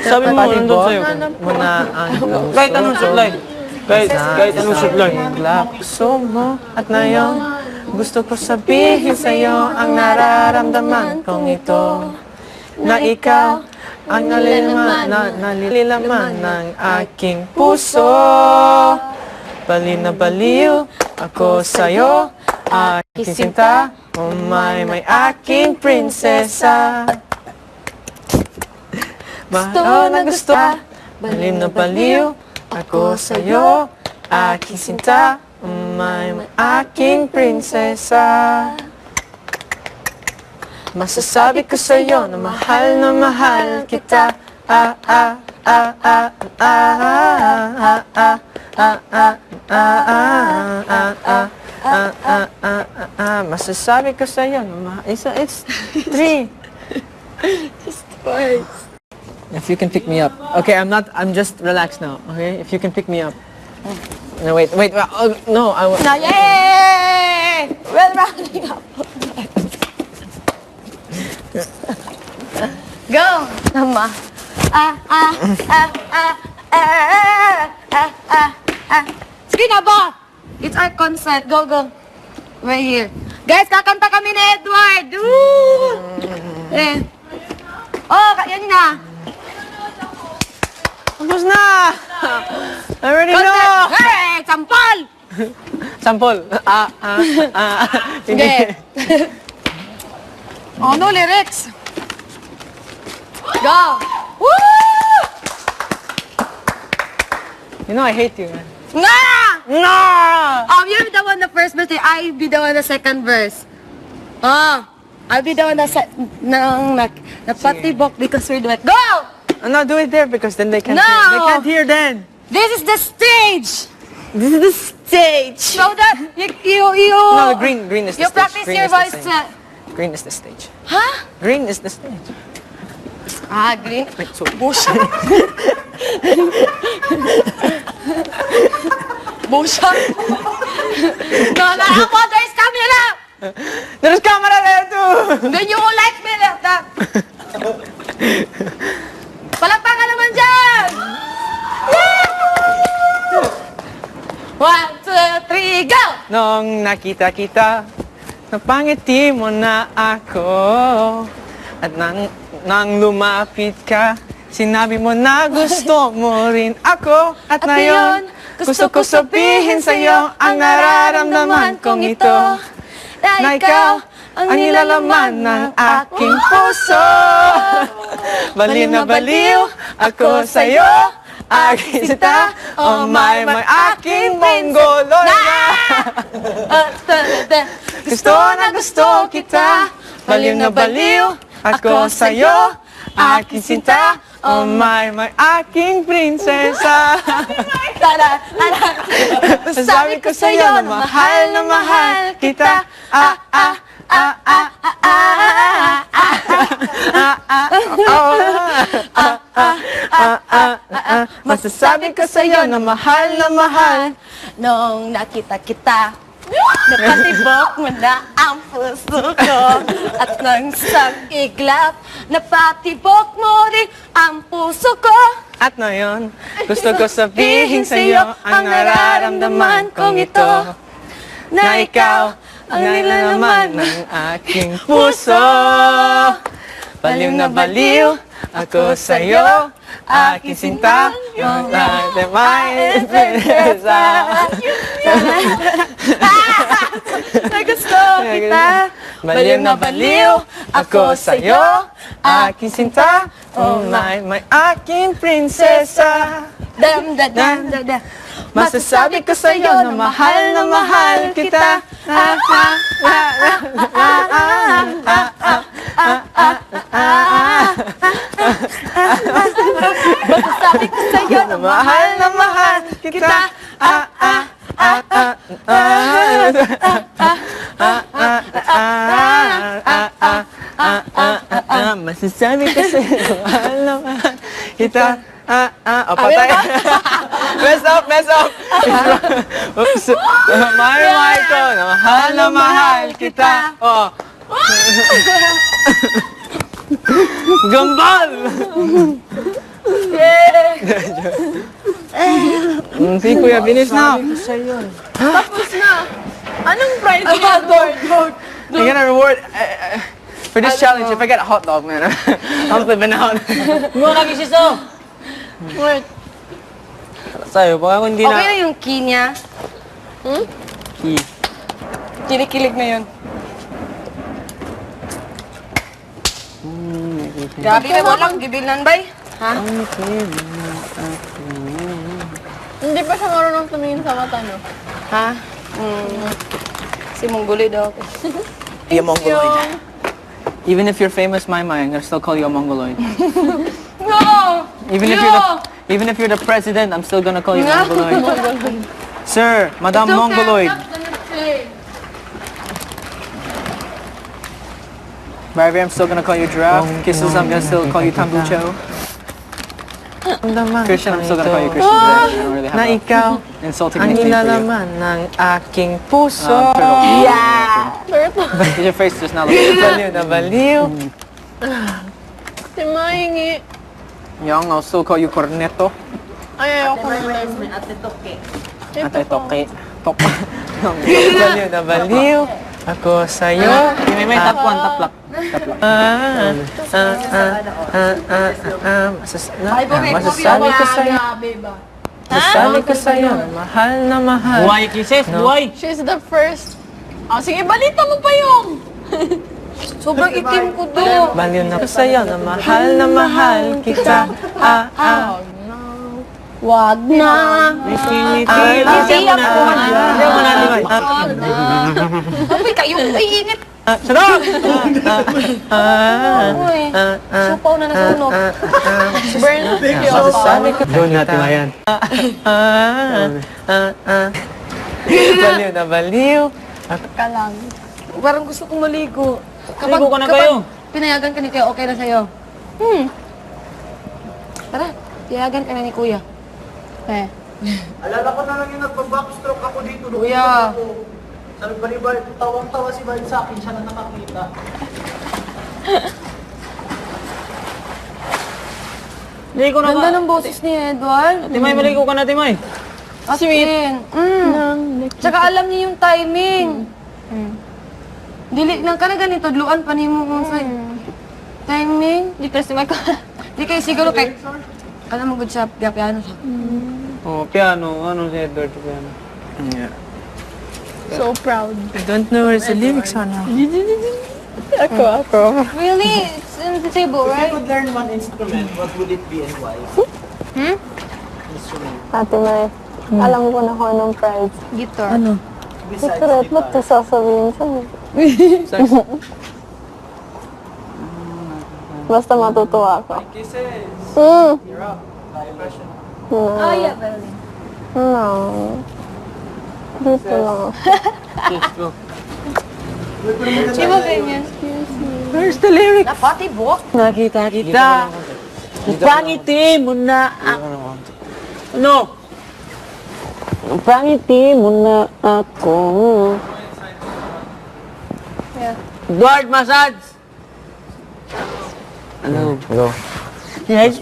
Sabi mo, nandun sa'yo. Muna ang Kahit anong supply. Kahit anong supply. Puso mo at ngayon gusto ko sabihin sa'yo ang nararamdaman kong ito. Na ikaw ang nalililaman ng aking puso. Baliw na baliw ako sa'yo, aking sinta. Oh may aking prinsesa. Mahal na gusto, baliw na baliw ako sa'yo, aking sinta. Oh may aking prinsesa. Masasabi ko sa'yo na mahal kita. Masasabi ko sa'yo na it's 3. Just twice. If you can pick me up. Okay, I'm just relaxed now. Okay, if you can pick me up. No, wait. No, Now, yay! We're rounding up. Go! Nama. Sige na ba? It's our concert. Go. Right here. Guys, kakanta kami ni Edward. Woo! Yan na. Tapos na! I already know! Hey! Sampal! Sampol. Hindi. No lyrics. Go! Woo! You know I hate you, man. Nga! No! You're the one the first verse, I'll be the one the second verse. I'll be the one na patibok because we're duet. Go! No, do it there because then they can't No! hear. They can't hear then. This is the stage! This is the stage. So that you No, green is the you stage. practice Green your is the voice. stage. Green is the stage. Huh? Green is the stage. Green. Wait, so Busha. Busha. No, ako, there's camera. there's camera there too. Then you will like me like that. Palakpakan naman dyan. 1, 2, 3, go! Nung nakita kita, napangiti mo na ako. At nang lumapit ka, sinabi mo na gusto mo rin ako. At ngayon, gusto ko sabihin sa'yo ang nararamdaman kong ito. Na ikaw ang nilalaman ng aking puso. Baliw na baliw ako sa'yo, aking sinta. Oh my, aking monggolola. Gusto na gusto kita, baliw na baliw ako sa'yo, aking sinta. Oh my, aking prinsesa. Sabi ko sa'yo na mahal kita. Masasabi ko sa'yo na mahal. Nung nakita kita, napatibok mo na ang puso ko. At nang sa iglap, napatibok mo rin ang puso ko. At ngayon, gusto ko sabihin sa'yo ang nararamdaman kong ito. Na ikaw ang nilalaman ng aking puso. Baliw na baliw ako sa'yo, aking sinta. Yung lahat may prinsesa. Gusto kita. Baliw na baliw ako sa'yo, aking sinta. Oh my, aking prinsesa. Masasabi ko sa'yo na mahal kita. Masasabi ko sa'yo na mahal kita. Masasabi ko sa'yo na mahal kita. Patay. Mess up. Oops. Mahal ko na mahal kita. Oh. Gambal! See, Kuya, finish na. Tapos na. Anong prize niya, Edward? You get a reward for this challenge. If I get a hot dog, man, I'm flipping out. Mo lagi si So. Wait. Sa'yo, baka kung hindi Okay na... na yung key niya. Key. Kinikilig na yun. Grabe na walang gibilan, bay. Ha? Hindi pa siya marunong tumingin sa mata, no? Ha? Si Mongoloid daw ako. Be a Mongoloid. Even if you're famous, I'm gonna still call you a Mongoloid. No! Even if you're the president, I'm still gonna call you a Mongoloid. Sir, Madam It's okay, Mongoloid. I'm not gonna say. Barbie, I'm still gonna call you Giraffe. Kisses, I'm gonna still call you Tambucho. Christian, I'm still gonna call you Christian. But I don't really have Na a ikaw insulting ang nickname for you. nilalaman ng aking puso. Turtle. Turtle. Did your face just now look like Baliw na baliw. Si Mahingi. Young, I'll still call you Corneto. Ay, ayoko na. Ate Ate Toke. Tok. Baliw na baliw. Ako sa'yo. May top one, top lock. Masasabi ko sa'yo. Masasabi ko sa'yo. Mahal na mahal. Buhay, kisses, buhay. She's the first. Oh, sige, balita mo pa yung. Sobrang itim ko to. Baliw na ko sa'yo na mahal kita. Wag na. Ngiti. Hindi ako. Hindi mo natin, May. Uy, kayo mainit. Shut up! Uy, supaw na nasunog. Burn. Masasabi ko Doon natin, Mayan. baliw na baliw. Ka lang. Parang gusto kong maligo. Maligo ka na kayo. Pinayagan ka ni Kuya, okay na sa'yo. Tara, pinayagan ka na ni Kuya. Eh. Alala ko na lang yung nagpa-backstroke ako dito. Kuya. Sabi ba ni Bart, tawang-tawa si Bart sa akin, siya na nakakita. Maligo na Ganda ka. ng boses ni Edward. Timay, maligo ka na, Timay. Sweet. Tsaka alam niya yung timing. Dili nang ka na ganito, dluan pa ni mo kung sa timing. Di kasi may Di kayo siguro kay... Alam mo, good siya, piano siya. Oh, piano. Ano si Edward sa piano? Yeah. so proud. I don't know where's the lyrics on now. Ako. Really? It's in the table, If you right? could learn one instrument, what would it be and why? Instrument. Ate May, alam ko na kung anong prize. Guitar. Besides Secret, ba't guitar. ito sasabihin sa'yo? Basta matutuwa ako. Kisses. You're up. By impression. Oh, yeah, violin. No. Dito lang. Di ba ganyan? Where's the lyrics? Napati book. Nakita kita. Pangiti mo na Ano? Pangiti mo na ako. Yeah. Edward, massage! Ano? Go. Yes,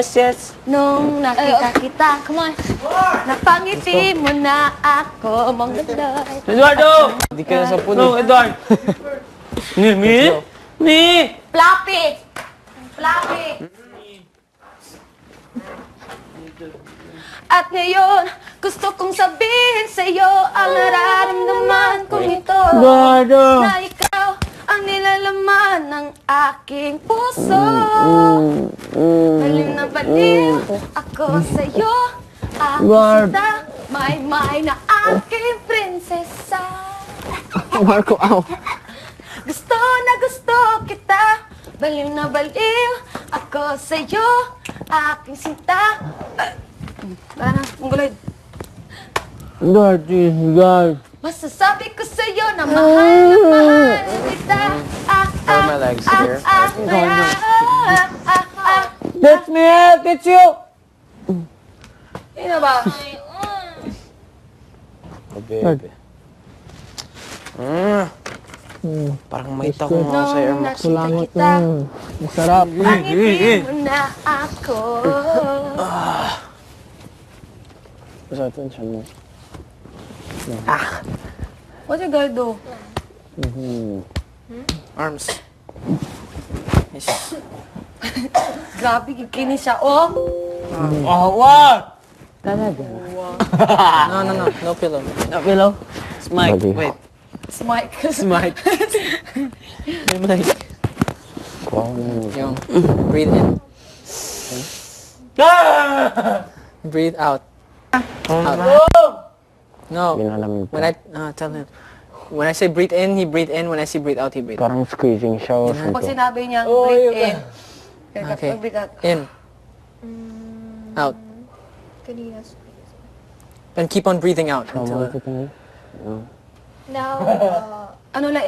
yes. Nung nakita kita, come on. Napangiti mo na ako, Mongoloid. Eduardo! Hindi ka na sa No, puno. Edward! Me! Flappy! Flappy! At ngayon, gusto kong sabihin sa'yo ang nararamdaman kong ito. Eduardo! Na ikaw ang nilalaman ng aking puso. Baliw na baliw ako sa'yo. Aking sinta, may na aking prinsesa. Marco, aw. Gusto na gusto kita. Baliw na baliw ako sa'yo. Aking sinta. Tara na, Mongoloid. Edward, God. Masasabi ko sa'yo na mahal kita. Where are my legs here? That's me, that's you! Sino ba? Oh, baby. Parang may takong ako sa Air Max. Salamat kita. Masarap. Pangiti mo na ako. Basta attention mo. What you gonna do? Arms. Yes. Grabe, kikinis siya. Oh! Oh, what? Talaga. No. No pillow. No pillow? Smike. Wait. Smike. Smite. May mic. Wow. Yung breathe in. Breathe out. Out. No. Ginalamig When I tell him. When I say breathe in, he breathe in. When I say breathe out, he breathe out. Parang squeezing siya. o Pag something. sinabi niyang breathe in. Okay. Breathe out. In. Out. Kanina. And keep on breathing out Tama until ko ito. Now, Ano lang,